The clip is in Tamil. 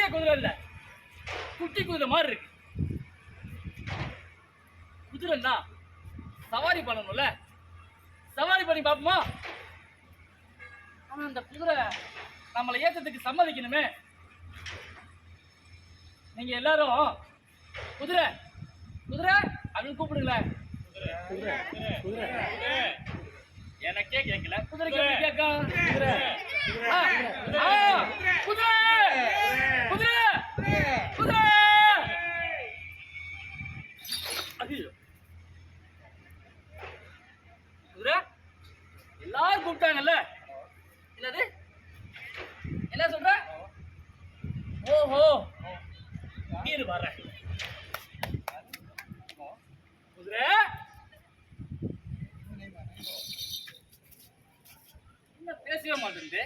பெரிய குதிரை இல்ல, குட்டி குதிரை மாதிரி இருக்கு. குதிரைன்னா சவாரி பண்ணணும்ல, சவாரி பண்ணி பார்ப்போமா? ஆனா அந்த குதிரை நம்மளை ஏற்றத்துக்கு சம்மதிக்கணுமே. நீங்க எல்லாரும் குதிரை குதிரை அப்படின்னு கூப்பிடுங்களேன். எனக்கே கேட்கல, குதிரைக்கு எப்படி கேட்கும்? குதிரை குதிரை குதிரை. ஐயோ, குதிரை எல்லாரும் கூப்பிட்டாங்கல்ல, என்னது என்ன சொல்ற? ஓஹோ, நீர் வர குதிரை என்ன பேசவே மாட்டேங்குது.